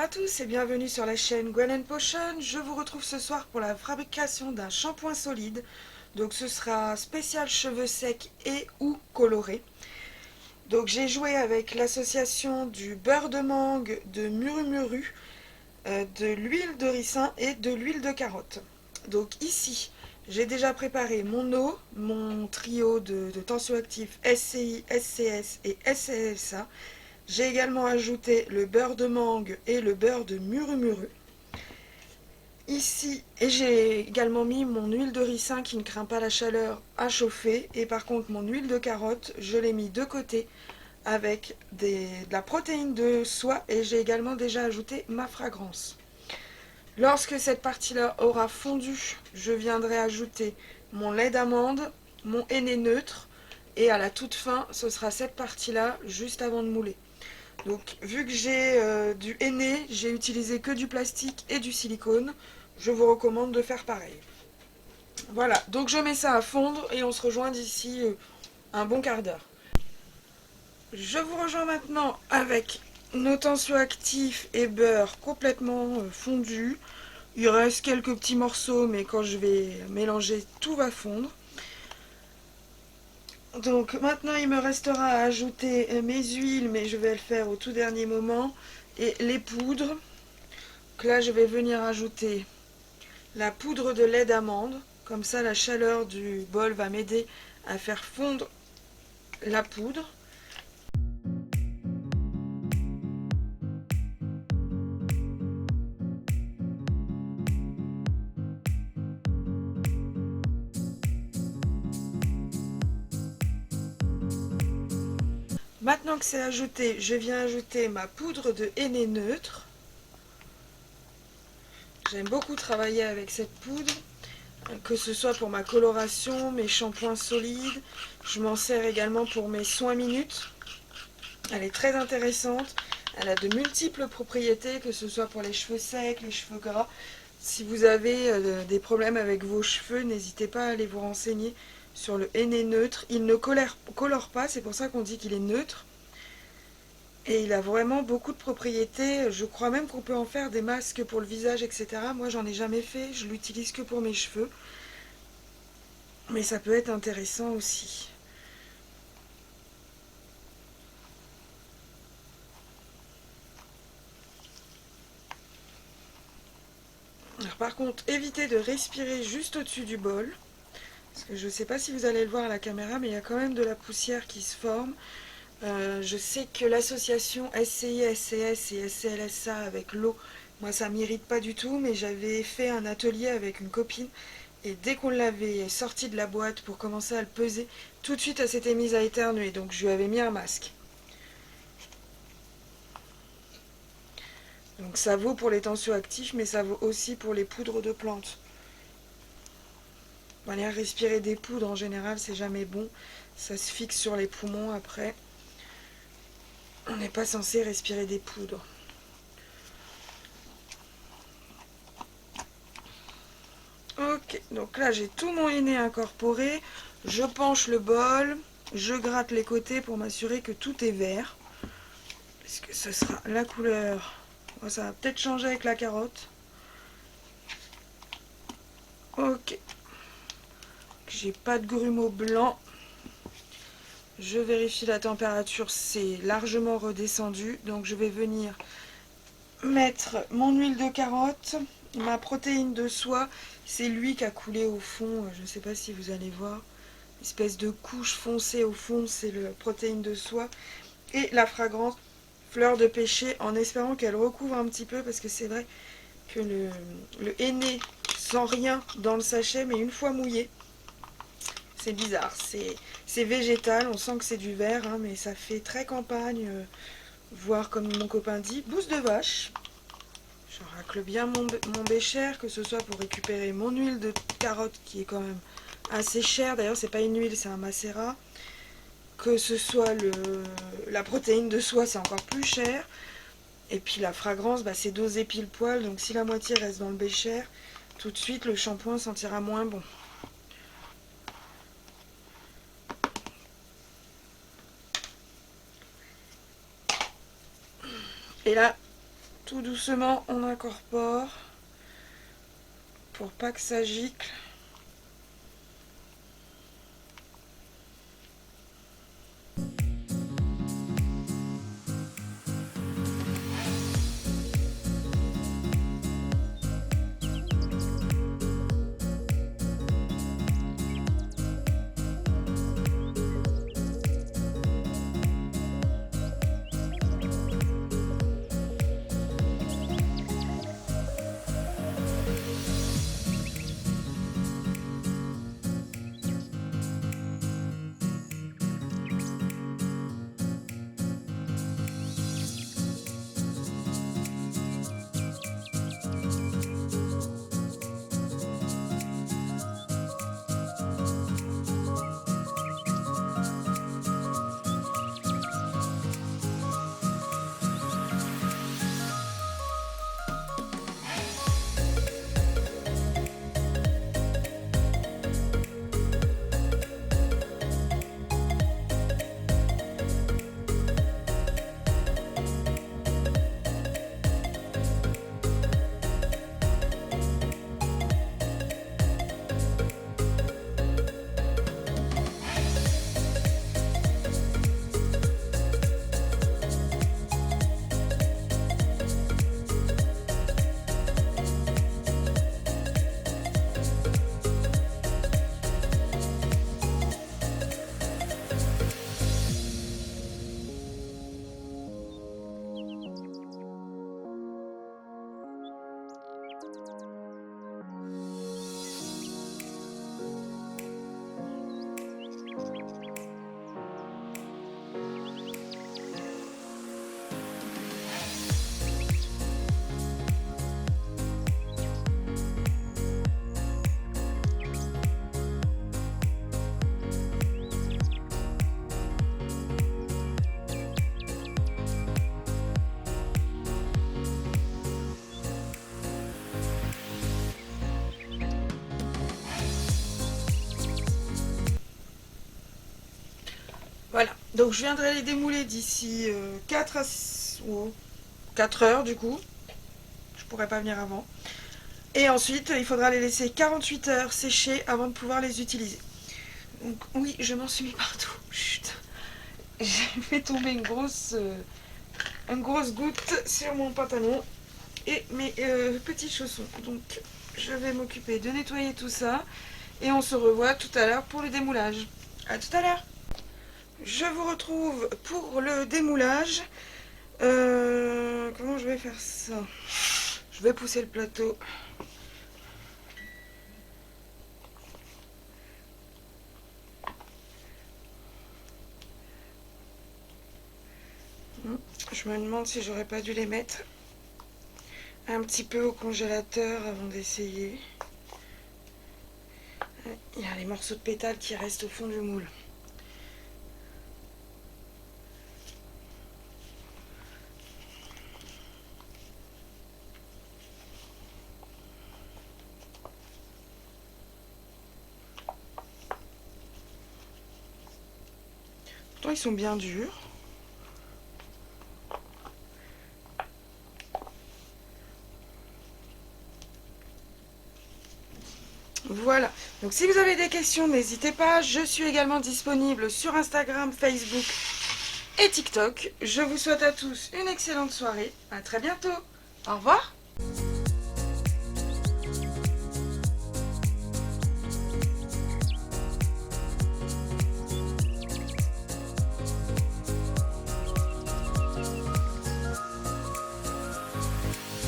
à tous et bienvenue sur la chaîne Gwen & Potion. Je vous retrouve ce soir pour la fabrication d'un shampoing solide. Donc ce sera spécial cheveux secs et ou colorés. Donc j'ai joué avec l'association du beurre de mangue, de murumuru, de l'huile de ricin et de l'huile de carotte. Donc ici, j'ai déjà préparé mon eau, mon trio de tensioactifs SCI, SCS et SCLSA. J'ai également ajouté le beurre de mangue et le beurre de murumuru. Ici, et j'ai également mis mon huile de ricin qui ne craint pas la chaleur à chauffer. Et par contre, mon huile de carotte, je l'ai mis de côté avec de la protéine de soie. Et j'ai également déjà ajouté ma fragrance. Lorsque cette partie-là aura fondu, je viendrai ajouter mon lait d'amande, mon henné neutre. Et à la toute fin, ce sera cette partie-là juste avant de mouler. Donc vu que j'ai du henné, j'ai utilisé que du plastique et du silicone. Je vous recommande de faire pareil. Voilà, donc je mets ça à fondre et on se rejoint d'ici un bon quart d'heure. Je vous rejoins maintenant avec nos tensioactifs et beurre complètement fondus. Il reste quelques petits morceaux, mais quand je vais mélanger, tout va fondre. Donc maintenant il me restera à ajouter mes huiles, mais je vais le faire au tout dernier moment, et les poudres. Donc là je vais venir ajouter la poudre de lait d'amande, comme ça la chaleur du bol va m'aider à faire fondre la poudre. Maintenant que c'est ajouté, je viens ajouter ma poudre de henné neutre. J'aime beaucoup travailler avec cette poudre, que ce soit pour ma coloration, mes shampoings solides. Je m'en sers également pour mes soins minutes. Elle est très intéressante. Elle a de multiples propriétés, que ce soit pour les cheveux secs, les cheveux gras. Si vous avez des problèmes avec vos cheveux, n'hésitez pas à aller vous renseigner sur le henné neutre. Il ne colore pas, c'est pour ça qu'on dit qu'il est neutre. Et il a vraiment beaucoup de propriétés. Je crois même qu'on peut en faire des masques pour le visage, etc. Moi, j'en ai jamais fait. Je l'utilise que pour mes cheveux. Mais ça peut être intéressant aussi. Alors, par contre, évitez de respirer juste au-dessus du bol. Parce que je ne sais pas si vous allez le voir à la caméra, mais il y a quand même de la poussière qui se forme. Je sais que l'association SCI, SCS et SCLSA avec l'eau, moi ça m'irrite pas du tout, mais j'avais fait un atelier avec une copine et dès qu'on l'avait sorti de la boîte pour commencer à le peser, tout de suite elle s'était mise à éternuer, donc je lui avais mis un masque. Donc ça vaut pour les tensioactifs, mais ça vaut aussi pour les poudres de plantes. Voilà, respirer des poudres en général c'est jamais bon, ça se fixe sur les poumons après. On n'est pas censé respirer des poudres. Ok, donc là j'ai tout mon henné incorporé. Je penche le bol, je gratte les côtés pour m'assurer que tout est vert. Parce que ce sera la couleur. Bon, ça va peut-être changer avec la carotte. Ok. J'ai pas de grumeaux blancs. Je vérifie la température, c'est largement redescendu. Donc je vais venir mettre mon huile de carotte, ma protéine de soie. C'est lui qui a coulé au fond. Je ne sais pas si vous allez voir. Espèce de couche foncée au fond, c'est la protéine de soie. Et la fragrance fleur de pêcher, en espérant qu'elle recouvre un petit peu, parce que c'est vrai que le henné sent rien dans le sachet, mais une fois mouillé, c'est bizarre. C'est végétal, on sent que c'est du vert, hein, mais ça fait très campagne, voire comme mon copain dit, bouse de vache. Je racle bien mon bécher, que ce soit pour récupérer mon huile de carotte qui est quand même assez chère. D'ailleurs, c'est pas une huile, c'est un macérat. Que ce soit la protéine de soie, c'est encore plus cher. Et puis la fragrance, bah, c'est dosé pile poil. Donc si la moitié reste dans le bécher, tout de suite le shampoing sentira moins bon. Et là, Tout doucement, on incorpore pour pas que ça gicle. Voilà, donc je viendrai les démouler d'ici 4 heures du coup. Je pourrais pas venir avant. Et ensuite, il faudra les laisser 48 heures sécher avant de pouvoir les utiliser. Donc oui, je m'en suis mis partout. Chut. J'ai fait tomber une grosse goutte sur mon pantalon et mes petits chaussons. Donc je vais m'occuper de nettoyer tout ça. Et on se revoit tout à l'heure pour le démoulage. A tout à l'heure. Je vous retrouve pour le démoulage. Comment je vais faire ça? Je vais pousser le plateau. Je me demande si j'aurais pas dû les mettre un petit peu au congélateur avant d'essayer. Il y a les morceaux de pétales qui restent au fond du moule. Pourtant ils sont bien durs. Voilà, donc si vous avez des questions, n'hésitez pas. Je suis également disponible sur Instagram, Facebook et TikTok. Je vous souhaite à tous une excellente soirée. À très bientôt. Au revoir.